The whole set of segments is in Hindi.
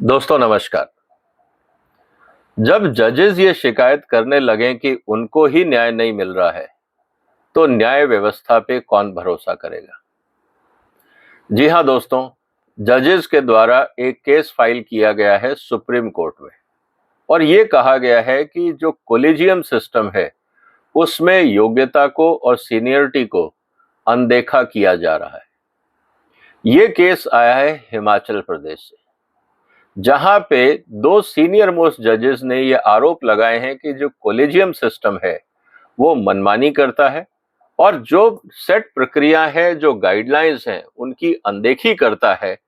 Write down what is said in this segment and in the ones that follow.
दोस्तों नमस्कार। जब जजेस ये शिकायत करने लगें कि उनको ही न्याय नहीं मिल रहा है, तो न्याय व्यवस्था पे कौन भरोसा करेगा? जी हाँ दोस्तों, जजेस के द्वारा एक केस फाइल किया गया है सुप्रीम कोर्ट में और ये कहा गया है कि जो कोलिजियम सिस्टम है, उसमें योग्यता को और सीनियरिटी को अनदेखा किया जा रहा है। ये केस आया है हिमाचल प्रदेश से, जहां पे दो सीनियर मोस्ट जजेस ने ये आरोप लगाए हैं कि जो कोलेजियम सिस्टम है वो मनमानी करता है और जो सेट प्रक्रिया है, जो गाइडलाइंस हैं, उनकी अनदेखी करता है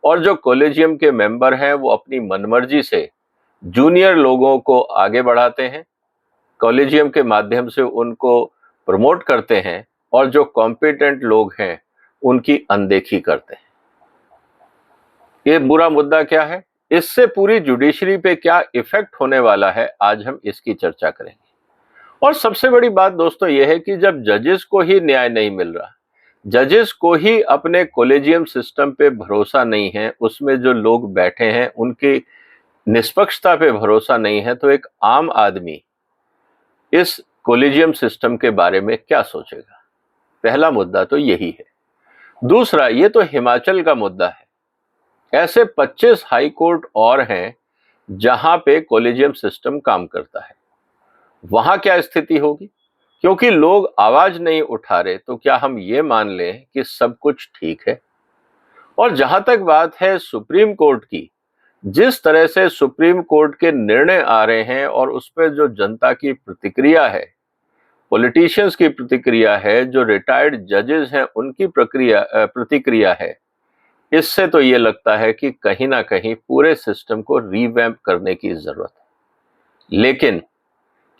और जो कोलेजियम के मेंबर हैं वो अपनी मनमर्जी से जूनियर लोगों को आगे बढ़ाते हैं, कॉलेजियम के माध्यम से उनको प्रमोट करते हैं और जो कॉम्पिटेंट लोग हैं उनकी अनदेखी करते हैं। ये बुरा मुद्दा क्या है, इससे पूरी जुडिशरी पे क्या इफेक्ट होने वाला है, आज हम इसकी चर्चा करेंगे। और सबसे बड़ी बात दोस्तों यह है कि जब जजेस को ही न्याय नहीं मिल रहा, जजेस को ही अपने कोलेजियम सिस्टम पे भरोसा नहीं है, उसमें जो लोग बैठे हैं उनकी निष्पक्षता पे भरोसा नहीं है, तो एक आम आदमी इस कोलेजियम सिस्टम के बारे में क्या सोचेगा? पहला मुद्दा तो यही है। दूसरा, ये तो हिमाचल का मुद्दा है। ऐसे 25 हाई कोर्ट और हैं जहां पे कोलेजियम सिस्टम काम करता है। वहां क्या स्थिति होगी? क्योंकि लोग आवाज नहीं उठा रहे, तो क्या हम ये मान लें कि सब कुछ ठीक है? और जहां तक बात है सुप्रीम कोर्ट की, जिस तरह से सुप्रीम कोर्ट के निर्णय आ रहे हैं और उस पर जो जनता की प्रतिक्रिया है, पॉलिटिशियंस की प्रतिक्रिया है, जो रिटायर्ड जजेस हैं उनकी प्रतिक्रिया है, इससे तो ये लगता है कि कहीं ना कहीं पूरे सिस्टम को रीवैम्प करने की जरूरत है। लेकिन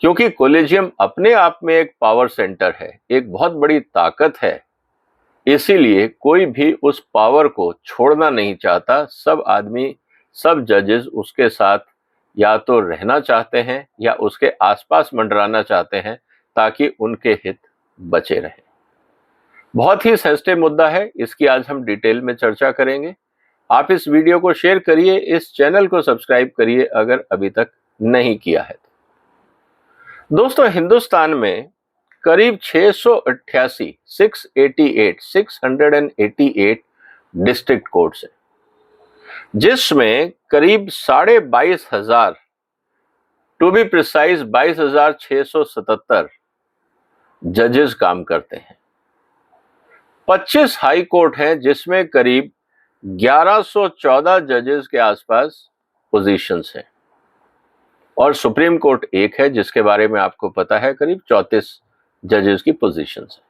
क्योंकि कोलेजियम अपने आप में एक पावर सेंटर है, एक बहुत बड़ी ताकत है, इसीलिए कोई भी उस पावर को छोड़ना नहीं चाहता। सब आदमी, सब जजेस उसके साथ या तो रहना चाहते हैं या उसके आसपास मंडराना चाहते हैं ताकि उनके हित बचे रहें। बहुत ही सेंसिटिव मुद्दा है, इसकी आज हम डिटेल में चर्चा करेंगे। आप इस वीडियो को शेयर करिए, इस चैनल को सब्सक्राइब करिए अगर अभी तक नहीं किया है तो। दोस्तों, हिंदुस्तान में करीब 688 डिस्ट्रिक्ट कोर्ट्स हैं, जिसमें करीब 22,500, टू बी प्रिसाइज 22,677 जजेस काम करते हैं। 25 हाई कोर्ट हैं जिसमें करीब 1114 जजेस के आसपास पोजीशंस हैं और सुप्रीम कोर्ट एक है जिसके बारे में आपको पता है, करीब 34 जजेस की पोजीशंस हैं।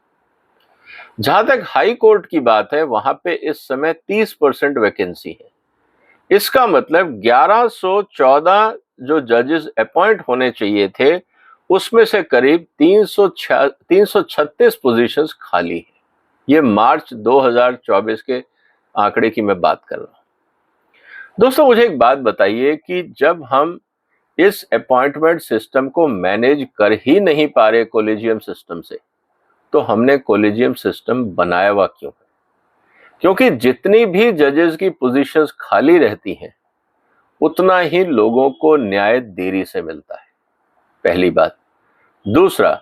जहां तक हाई कोर्ट की बात है, वहां पे इस समय 30% वैकेंसी है। इसका मतलब 1114 जो जजेस अपॉइंट होने चाहिए थे, उसमें से करीब 336 पोजीशंस खाली है। ये मार्च 2024 के आंकड़े की मैं बात कर रहा हूं। दोस्तों, मुझे एक बात बताइए कि जब हम इस अपॉइंटमेंट सिस्टम को मैनेज कर ही नहीं पा रहे कोलेजियम सिस्टम से, तो हमने कोलेजियम सिस्टम बनाया हुआ क्यों है? क्योंकि जितनी भी जजेस की पोजीशंस खाली रहती हैं, उतना ही लोगों को न्याय देरी से मिलता है, पहली बात। दूसरा,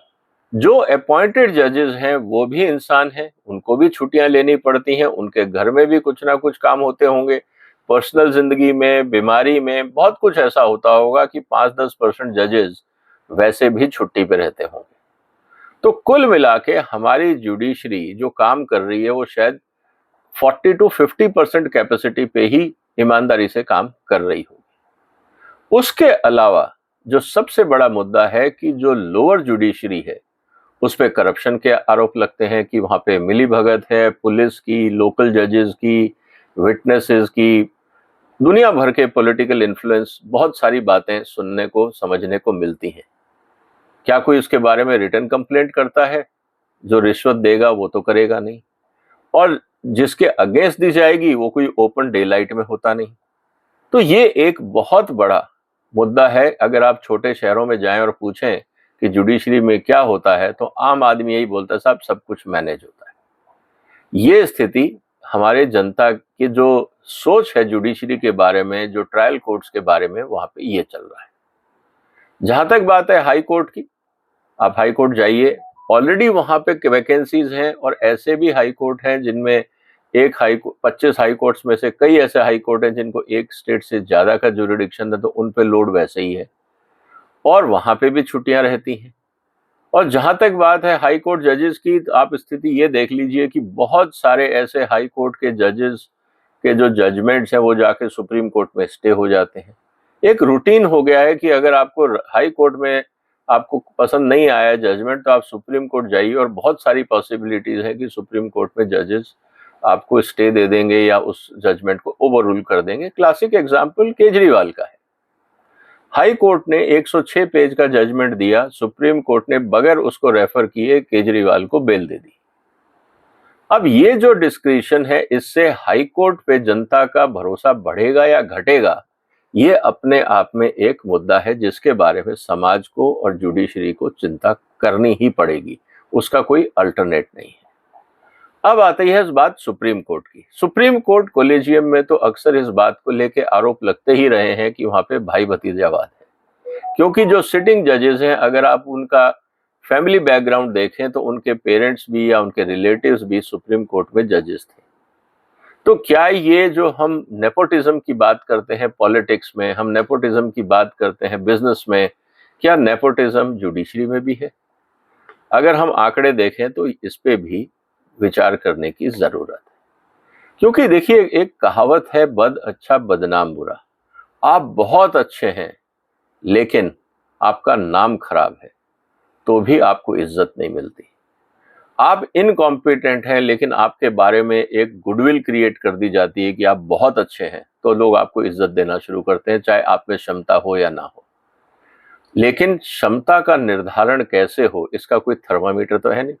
जो अपॉइंटेड जजेस हैं वो भी इंसान हैं, उनको भी छुट्टियां लेनी पड़ती हैं, उनके घर में भी कुछ ना कुछ काम होते होंगे, पर्सनल जिंदगी में, बीमारी में, बहुत कुछ ऐसा होता होगा कि 5-10% जजेस वैसे भी छुट्टी पे रहते होंगे। तो कुल मिला के हमारी जुडिशरी जो काम कर रही है वो शायद 40-50% कैपेसिटी पे ही ईमानदारी से काम कर रही होगी। उसके अलावा जो सबसे बड़ा मुद्दा है कि जो लोअर जुडिशरी है उस पे करप्शन के आरोप लगते हैं कि वहां पे मिली भगत है, पुलिस की, लोकल जजेस की, विटनेसेस की, दुनिया भर के पॉलिटिकल इन्फ्लुएंस, बहुत सारी बातें सुनने को, समझने को मिलती हैं। क्या कोई उसके बारे में रिटन कंप्लेंट करता है? जो रिश्वत देगा वो तो करेगा नहीं, और जिसके अगेंस्ट दी जाएगी वो कोई ओपन डे लाइट में होता नहीं। तो ये एक बहुत बड़ा मुद्दा है। अगर आप छोटे शहरों में जाएं और पूछें कि जुडिशरी में क्या होता है, तो आम आदमी यही बोलता है, साहब सब कुछ मैनेज होता है। ये स्थिति हमारे जनता की जो सोच है जुडिशरी के बारे में, जो ट्रायल कोर्ट्स के बारे में, वहां पे ये चल रहा है। जहां तक बात है हाई कोर्ट की, आप हाई कोर्ट जाइए, ऑलरेडी वहां पे वैकेंसीज हैं, और ऐसे भी हाई कोर्ट हैं जिनमें 25 हाई कोर्ट्स में से कई ऐसे हाई कोर्ट हैं जिनको एक स्टेट से ज्यादा का जुरिडिक्शन है, तो उन पे लोड वैसे ही है, और वहां पे भी छुट्टियां रहती हैं। और जहां तक बात है हाई कोर्ट जजेस की, तो आप स्थिति ये देख लीजिए कि बहुत सारे ऐसे हाई कोर्ट के जजेस के जो जजमेंट्स हैं वो जाके सुप्रीम कोर्ट में स्टे हो जाते हैं। एक रूटीन हो गया है कि अगर आपको हाई कोर्ट में आपको पसंद नहीं आया जजमेंट, तो आप सुप्रीम कोर्ट जाइए, और बहुत सारी पॉसिबिलिटीज है कि सुप्रीम कोर्ट में जजेस आपको स्टे दे देंगे या उस जजमेंट को ओवर रूल कर देंगे। क्लासिक एग्जाम्पल केजरीवाल का है। हाई कोर्ट ने 106 पेज का जजमेंट दिया, सुप्रीम कोर्ट ने बगैर उसको रेफर किए केजरीवाल को बेल दे दी। अब ये जो डिस्क्रिशन है, इससे हाई कोर्ट पे जनता का भरोसा बढ़ेगा या घटेगा, ये अपने आप में एक मुद्दा है जिसके बारे में समाज को और जुडिशरी को चिंता करनी ही पड़ेगी, उसका कोई अल्टरनेट नहीं है। अब आती है इस बात सुप्रीम कोर्ट की। सुप्रीम कोर्ट कोलेजियम में तो अक्सर इस बात को लेकर आरोप लगते ही रहे हैं कि वहां पे भाई भतीजावाद है, क्योंकि जो सिटिंग जजेस हैं, अगर आप उनका फैमिली बैकग्राउंड देखें तो उनके पेरेंट्स भी या उनके रिलेटिव्स भी सुप्रीम कोर्ट में जजेस थे। तो क्या ये जो हम नेपोटिज्म की बात करते हैं पॉलिटिक्स में, हम नेपोटिज्म की बात करते हैं बिजनेस में, क्या नेपोटिज्म जुडिशरी में भी है? अगर हम आंकड़े देखें तो इस पे भी विचार करने की जरूरत है, क्योंकि देखिए एक कहावत है, बद अच्छा बदनाम बुरा। आप बहुत अच्छे हैं लेकिन आपका नाम खराब है तो भी आपको इज्जत नहीं मिलती। आप इनकॉम्पिटेंट हैं लेकिन आपके बारे में एक गुडविल क्रिएट कर दी जाती है कि आप बहुत अच्छे हैं, तो लोग आपको इज्जत देना शुरू करते हैं, चाहे आप में क्षमता हो या ना हो। लेकिन क्षमता का निर्धारण कैसे हो, इसका कोई थर्मामीटर तो है नहीं,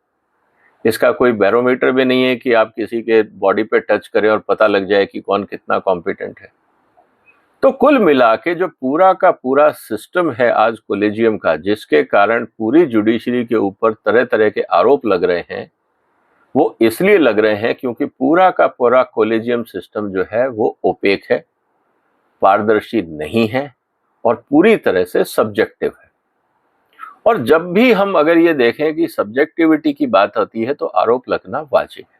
इसका कोई बैरोमीटर भी नहीं है कि आप किसी के बॉडी पे टच करें और पता लग जाए कि कौन कितना कॉम्पिटेंट है। तो कुल मिला के जो पूरा का पूरा सिस्टम है आज कोलेजियम का, जिसके कारण पूरी जुडिशरी के ऊपर तरह तरह के आरोप लग रहे हैं, वो इसलिए लग रहे हैं क्योंकि पूरा का पूरा कोलेजियम सिस्टम जो है वो ओपेक है, पारदर्शी नहीं है, और पूरी तरह से सब्जेक्टिव है। और जब भी हम अगर ये देखें कि सब्जेक्टिविटी की बात आती है तो आरोप लगना वाजिब है,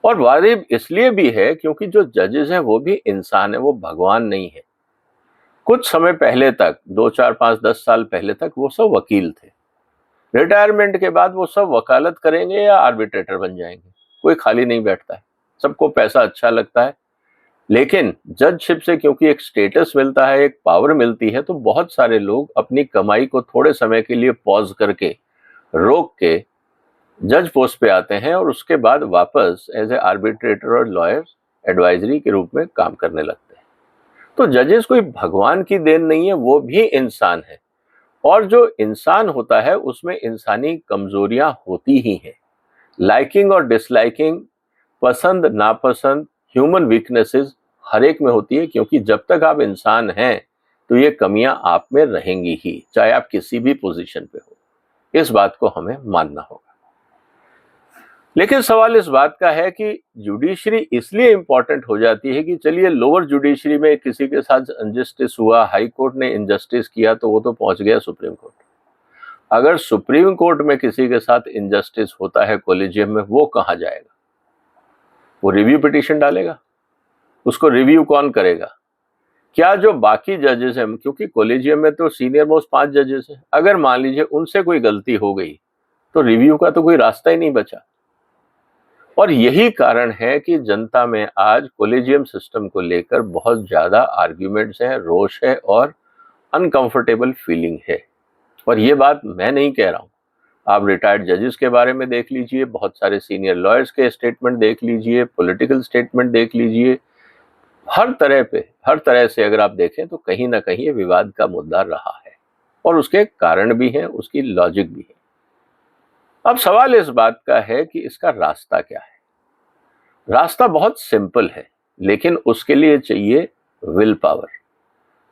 और वाजिब इसलिए भी है क्योंकि जो जजेस हैं वो भी इंसान है, वो भगवान नहीं है। कुछ समय पहले तक, 2 4 5 10 साल पहले तक वो सब वकील थे, रिटायरमेंट के बाद वो सब वकालत करेंगे या आर्बिट्रेटर बन जाएंगे, कोई खाली नहीं बैठता है, सबको पैसा अच्छा लगता है। लेकिन जजशिप से क्योंकि एक स्टेटस मिलता है, एक पावर मिलती है, तो बहुत सारे लोग अपनी कमाई को थोड़े समय के लिए पॉज करके, रोक के जज पोस्ट पे आते हैं, और उसके बाद वापस एज ए आर्बिट्रेटर और लॉयर एडवाइजरी के रूप में काम करने लगते हैं। तो जजेस कोई भगवान की देन नहीं है, वो भी इंसान है, और जो इंसान होता है उसमें इंसानी कमजोरियां होती ही हैं। लाइकिंग और डिसलाइकिंग, पसंद नापसंद, ह्यूमन वीकनेसेस हर एक में होती है, क्योंकि जब तक आप इंसान हैं तो ये कमियां आप में रहेंगी ही, चाहे आप किसी भी पोजीशन पे हो। इस बात को हमें मानना होगा। लेकिन सवाल इस बात का है कि जुडिशरी इसलिए इंपॉर्टेंट हो जाती है कि चलिए लोअर जुडिशरी में किसी के साथ अनजस्टिस हुआ, हाई कोर्ट ने इनजस्टिस किया, तो वो तो पहुंच गया सुप्रीम कोर्ट। अगर सुप्रीम कोर्ट में किसी के साथ इनजस्टिस होता है कोलेजियम में, वो कहां जाएगा? वो रिव्यू पिटीशन डालेगा, उसको रिव्यू कौन करेगा? क्या जो बाकी जजेस हैं, क्योंकि कोलेजियम में तो सीनियर मोस्ट 5 जजेस हैं, अगर मान लीजिए उनसे कोई गलती हो गई तो रिव्यू का तो कोई रास्ता ही नहीं बचा। और यही कारण है कि जनता में आज कोलेजियम सिस्टम को लेकर बहुत ज्यादा आर्ग्यूमेंट्स हैं, रोष है और अनकंफर्टेबल फीलिंग है। और ये बात मैं नहीं कह रहा हूं, आप रिटायर्ड जजेस के बारे में देख लीजिए, बहुत सारे सीनियर लॉयर्स के स्टेटमेंट देख लीजिए, पॉलिटिकल स्टेटमेंट देख लीजिए, हर तरह से अगर आप देखें तो कहीं ना कहीं ये विवाद का मुद्दा रहा है, और उसके कारण भी हैं, उसकी लॉजिक भी है। अब सवाल इस बात का है कि इसका रास्ता क्या है। रास्ता बहुत सिंपल है, लेकिन उसके लिए चाहिए विल पावर।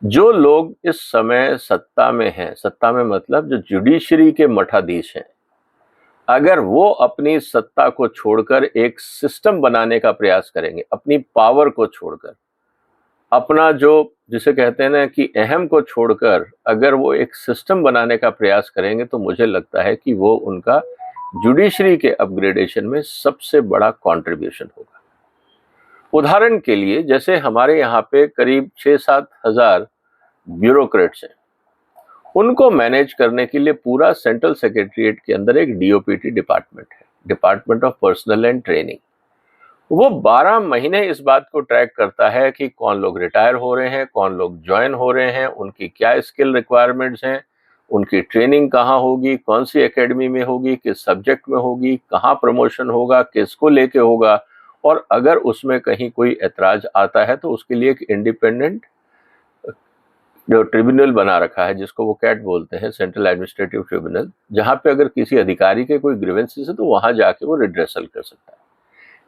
जो लोग इस समय सत्ता में हैं, सत्ता में मतलब जो जुडिशरी के मठाधीश हैं, अगर वो अपनी सत्ता को छोड़कर एक सिस्टम बनाने का प्रयास करेंगे, अपनी पावर को छोड़कर, अपना जो जिसे कहते हैं ना कि अहम को छोड़कर अगर वो एक सिस्टम बनाने का प्रयास करेंगे, तो मुझे लगता है कि वो उनका जुडिशरी के अपग्रेडेशन में सबसे बड़ा कंट्रीब्यूशन होगा। उदाहरण के लिए, जैसे हमारे यहाँ पे करीब 6-7 हजार ब्यूरोक्रेट्स हैं, उनको मैनेज करने के लिए पूरा सेंट्रल सेक्रेटरीट के अंदर एक डीओपीटी डिपार्टमेंट है, department of personal and training. वो 12 महीने इस बात को ट्रैक करता है कि कौन लोग रिटायर हो रहे हैं, कौन लोग ज्वाइन हो रहे हैं, उनकी क्या स्किल रिक्वायरमेंट्स हैं, उनकी ट्रेनिंग कहाँ होगी, कौन सी एकेडमी में होगी, किस सब्जेक्ट में होगी, कहाँ प्रमोशन होगा, किसको लेके होगा, और अगर उसमें कहीं कोई ऐतराज आता है तो उसके लिए एक इंडिपेंडेंट जो ट्रिब्यूनल बना रखा है, जिसको वो कैट बोलते हैं, सेंट्रल एडमिनिस्ट्रेटिव ट्रिब्यूनल, जहां पे अगर किसी अधिकारी के कोई ग्रीवेंसेस है तो वहां जाके वो रिड्रेसल कर सकता है।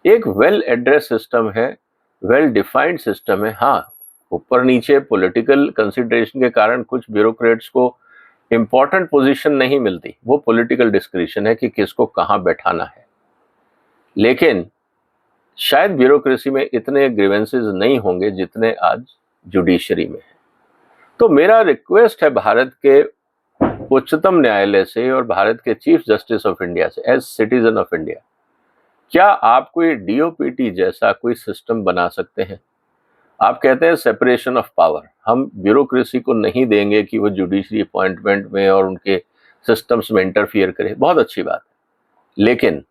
एक वेल एड्रेस सिस्टम है, वेल डिफाइंड सिस्टम है। हाँ, ऊपर नीचे पॉलिटिकल कंसिडरेशन के कारण कुछ ब्यूरोक्रेट्स को इंपॉर्टेंट पोजीशन नहीं मिलती, वो पॉलिटिकल डिस्क्रिशन है कि किसको कहाँ बैठाना है, लेकिन शायद ब्यूरोक्रेसी में इतने ग्रीवेंसेस नहीं होंगे जितने आज जुडिशरी में है। तो मेरा रिक्वेस्ट है भारत के उच्चतम न्यायालय से और भारत के चीफ जस्टिस ऑफ इंडिया से, एज सिटीजन ऑफ इंडिया, क्या आप कोई डीओपीटी जैसा कोई सिस्टम बना सकते हैं? आप कहते हैं सेपरेशन ऑफ पावर, हम ब्यूरोक्रेसी को नहीं देंगे कि वो जुडिशरी अपॉइंटमेंट में और उनके सिस्टम्स में इंटरफियर करे, बहुत अच्छी बात है, लेकिन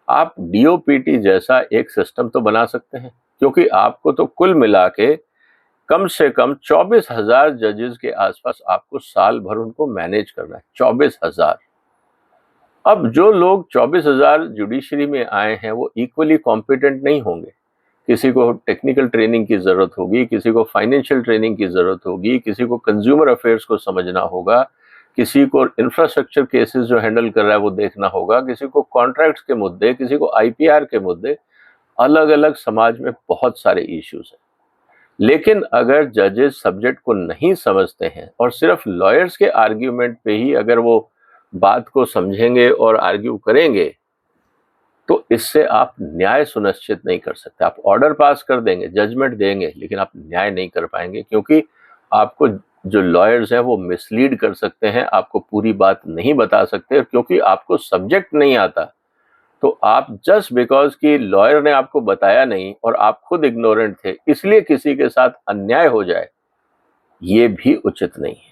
आप डीओपीटी जैसा एक सिस्टम तो बना सकते हैं, क्योंकि आपको तो कुल मिला के कम से कम 24,000 जजेस के आसपास आपको साल भर उनको मैनेज करना है। 24,000। अब जो लोग 24,000 जुडिशरी में आए हैं वो इक्वली कॉम्पिटेंट नहीं होंगे। किसी को टेक्निकल ट्रेनिंग की जरूरत होगी, किसी को फाइनेंशियल ट्रेनिंग की जरूरत होगी, किसी को कंज्यूमर अफेयर्स को समझना होगा, किसी को इंफ्रास्ट्रक्चर केसेस जो हैंडल कर रहा है वो देखना होगा, किसी को कॉन्ट्रैक्ट्स के मुद्दे, किसी को आईपीआर के मुद्दे, अलग अलग समाज में बहुत सारे इश्यूज हैं। लेकिन अगर जजेस सब्जेक्ट को नहीं समझते हैं और सिर्फ लॉयर्स के आर्ग्यूमेंट पे ही अगर वो बात को समझेंगे और आर्ग्यू करेंगे, तो इससे आप न्याय सुनिश्चित नहीं कर सकते। आप ऑर्डर पास कर देंगे, जजमेंट देंगे, लेकिन आप न्याय नहीं कर पाएंगे, क्योंकि आपको जो लॉयर्स हैं वो मिसलीड कर सकते हैं, आपको पूरी बात नहीं बता सकते, और क्योंकि आपको सब्जेक्ट नहीं आता तो आप जस्ट बिकॉज कि लॉयर ने आपको बताया नहीं और आप खुद इग्नोरेंट थे, इसलिए किसी के साथ अन्याय हो जाए, ये भी उचित नहीं है।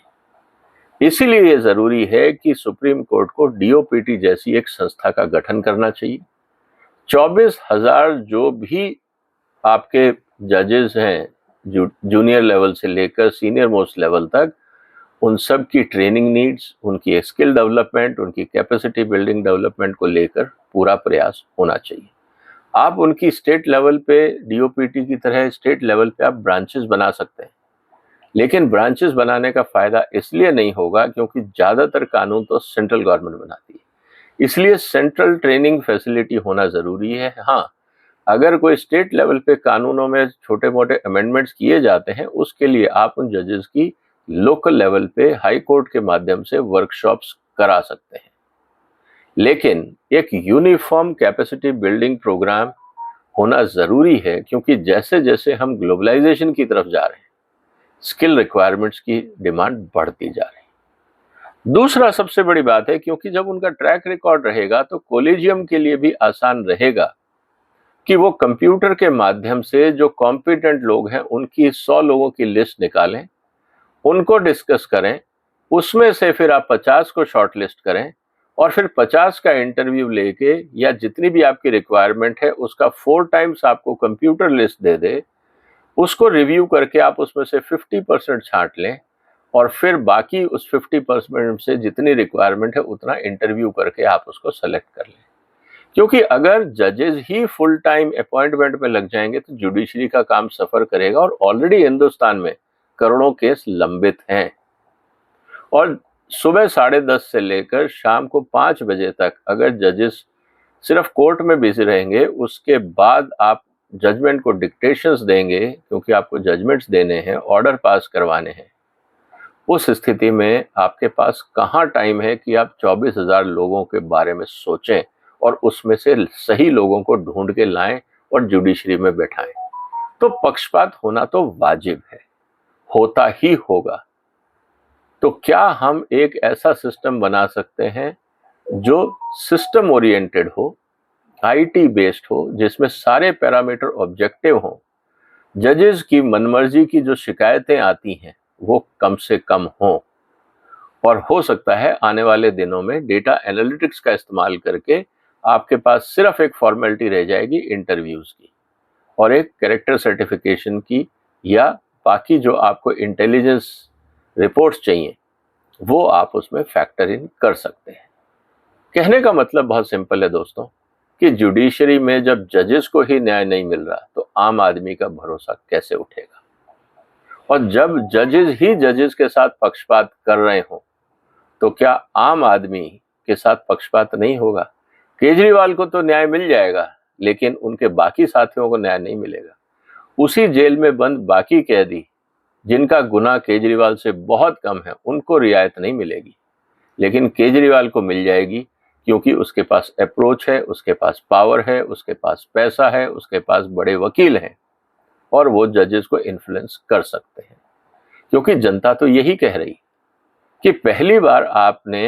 इसीलिए ये जरूरी है कि सुप्रीम कोर्ट को डीओपीटी जैसी एक संस्था का गठन करना चाहिए। 24,000 जो भी आपके जजेस हैं, जूनियर लेवल से लेकर सीनियर मोस्ट लेवल तक, उन सब की ट्रेनिंग नीड्स, उनकी स्किल डेवलपमेंट, उनकी कैपेसिटी बिल्डिंग डेवलपमेंट को लेकर पूरा प्रयास होना चाहिए। आप उनकी स्टेट लेवल पे डीओपीटी की तरह स्टेट लेवल पे आप ब्रांचेस बना सकते हैं, लेकिन ब्रांचेस बनाने का फायदा इसलिए नहीं होगा क्योंकि ज़्यादातर कानून तो सेंट्रल गवर्नमेंट बनाती है, इसलिए सेंट्रल ट्रेनिंग फैसिलिटी होना ज़रूरी है। हाँ, अगर कोई स्टेट लेवल पे कानूनों में छोटे मोटे अमेंडमेंट्स किए जाते हैं, उसके लिए आप उन जजेस की लोकल लेवल पे हाई कोर्ट के माध्यम से वर्कशॉप्स करा सकते हैं। लेकिन एक यूनिफॉर्म कैपेसिटी बिल्डिंग प्रोग्राम होना ज़रूरी है, क्योंकि जैसे जैसे हम ग्लोबलाइजेशन की तरफ जा रहे हैं, स्किल रिक्वायरमेंट्स की डिमांड बढ़ती जा रही है। दूसरा सबसे बड़ी बात है, क्योंकि जब उनका ट्रैक रिकॉर्ड रहेगा तो कोलिजियम के लिए भी आसान रहेगा कि वो कंप्यूटर के माध्यम से जो कॉम्पिटेंट लोग हैं उनकी 100 लोगों की लिस्ट निकालें, उनको डिस्कस करें, उसमें से फिर आप 50 को शॉर्टलिस्ट करें और फिर 50 का इंटरव्यू लेके या जितनी भी आपकी रिक्वायरमेंट है उसका 4 टाइम्स आपको कंप्यूटर लिस्ट दे दे, उसको रिव्यू करके आप उसमें से 50% छांट लें और फिर बाकी उस 50% से जितनी रिक्वायरमेंट है उतना इंटरव्यू करके आप उसको सेलेक्ट कर लें। क्योंकि अगर जजेस ही फुल टाइम अपॉइंटमेंट में लग जाएंगे तो जुडिशरी का काम सफर करेगा, और ऑलरेडी हिंदुस्तान में करोड़ों केस लंबित हैं, और सुबह 10:30 से लेकर शाम को 5 बजे तक अगर जजेस सिर्फ कोर्ट में बिजी रहेंगे, उसके बाद आप जजमेंट को डिक्टेशंस देंगे, क्योंकि आपको जजमेंट्स देने हैं, ऑर्डर पास करवाने हैं, उस स्थिति में आपके पास कहाँ टाइम है कि आप 24,000 लोगों के बारे में सोचें और उसमें से सही लोगों को ढूंढ के लाएं और जुडिशरी में बैठाएं। तो पक्षपात होना तो वाजिब है, होता ही होगा। तो क्या हम एक ऐसा सिस्टम बना सकते हैं जो सिस्टम ओरिएंटेड हो, आईटी बेस्ड हो, जिसमें सारे पैरामीटर ऑब्जेक्टिव हों, जजेस की मनमर्जी की जो शिकायतें आती हैं वो कम से कम हों, और हो सकता है आने वाले दिनों में डेटा एनालिटिक्स का इस्तेमाल करके आपके पास सिर्फ एक फॉर्मेलिटी रह जाएगी इंटरव्यूज की और एक कैरेक्टर सर्टिफिकेशन की, या बाकी जो आपको इंटेलिजेंस रिपोर्ट्स चाहिए वो आप उसमें फैक्टर इन कर सकते हैं। कहने का मतलब बहुत सिंपल है दोस्तों, कि जुडिशरी में जब जजेस को ही न्याय नहीं मिल रहा तो आम आदमी का भरोसा कैसे उठेगा। और जब जजेस ही जजेस के साथ पक्षपात कर रहे हों तो क्या आम आदमी के साथ पक्षपात नहीं होगा। केजरीवाल को तो न्याय मिल जाएगा लेकिन उनके बाकी साथियों को न्याय नहीं मिलेगा। उसी जेल में बंद बाकी कैदी जिनका गुनाह केजरीवाल से बहुत कम है उनको रियायत नहीं मिलेगी, लेकिन केजरीवाल को मिल जाएगी, क्योंकि उसके पास अप्रोच है, उसके पास पावर है, उसके पास पैसा है, उसके पास बड़े वकील हैं और वो जजेस को इन्फ्लुएंस कर सकते हैं। क्योंकि जनता तो यही कह रही कि पहली बार आपने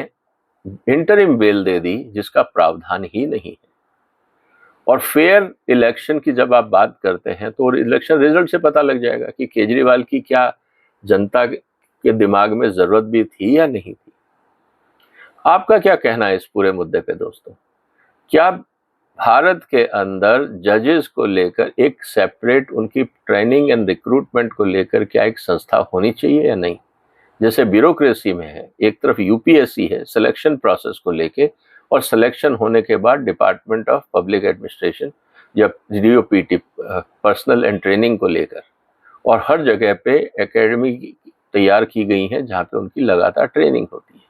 इंटरिम बेल दे दी जिसका प्रावधान ही नहीं है। और फेयर इलेक्शन की जब आप बात करते हैं तो इलेक्शन रिजल्ट से पता लग जाएगा कि केजरीवाल की क्या जनता के दिमाग में जरूरत भी थी या नहीं थी। आपका क्या कहना है इस पूरे मुद्दे पे दोस्तों? क्या भारत के अंदर जजेस को लेकर एक सेपरेट उनकी ट्रेनिंग एंड रिक्रूटमेंट को लेकर क्या एक संस्था होनी चाहिए या नहीं? जैसे ब्यूरोक्रेसी में है, एक तरफ यूपीएससी है सिलेक्शन प्रोसेस को लेके, और सिलेक्शन होने के बाद डिपार्टमेंट ऑफ पब्लिक एडमिनिस्ट्रेशन या डीओपीटी पर्सनल एंड ट्रेनिंग को लेकर, और हर जगह पे एकेडमी तैयार की गई है जहाँ पे उनकी लगातार ट्रेनिंग होती है।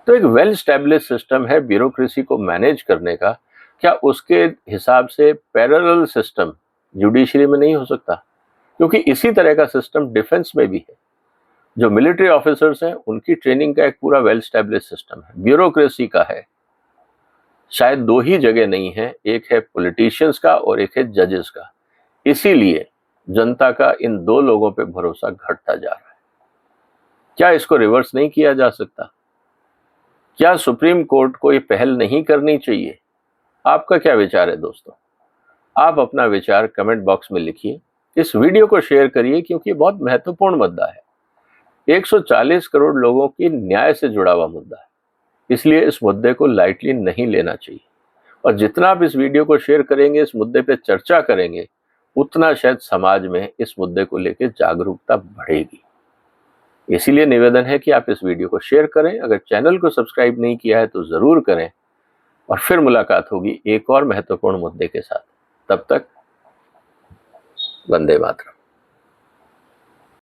तो एक वेल स्टैब्लिश सिस्टम है ब्यूरोक्रेसी को मैनेज करने का, क्या उसके हिसाब से पैरेलल सिस्टम जुडिशरी में नहीं हो सकता? क्योंकि इसी तरह का सिस्टम डिफेंस में भी है। जो मिलिट्री ऑफिसर्स हैं उनकी ट्रेनिंग का एक पूरा वेल स्टैब्लिश सिस्टम है, ब्यूरोक्रेसी का है। शायद दो ही जगह नहीं है, एक है पॉलिटिशियंस का और एक है जजेस का। इसीलिए जनता का इन दो लोगों पे भरोसा घटता जा रहा है। क्या इसको रिवर्स नहीं किया जा सकता? क्या सुप्रीम कोर्ट को ये पहल नहीं करनी चाहिए? आपका क्या विचार है दोस्तों? आप अपना विचार कमेंट बॉक्स में लिखिए। इस वीडियो को शेयर करिए क्योंकि ये बहुत महत्वपूर्ण मुद्दा है। 140 करोड़ लोगों की न्याय से जुड़ा हुआ मुद्दा है, इसलिए इस मुद्दे को लाइटली नहीं लेना चाहिए। और जितना आप इस वीडियो को शेयर करेंगे, इस मुद्दे पे चर्चा करेंगे, उतना शायद समाज में इस मुद्दे को लेकर जागरूकता बढ़ेगी। इसीलिए निवेदन है कि आप इस वीडियो को शेयर करें। अगर चैनल को सब्सक्राइब नहीं किया है तो जरूर करें। और फिर मुलाकात होगी एक और महत्वपूर्ण मुद्दे के साथ। तब तक वंदे मातरम।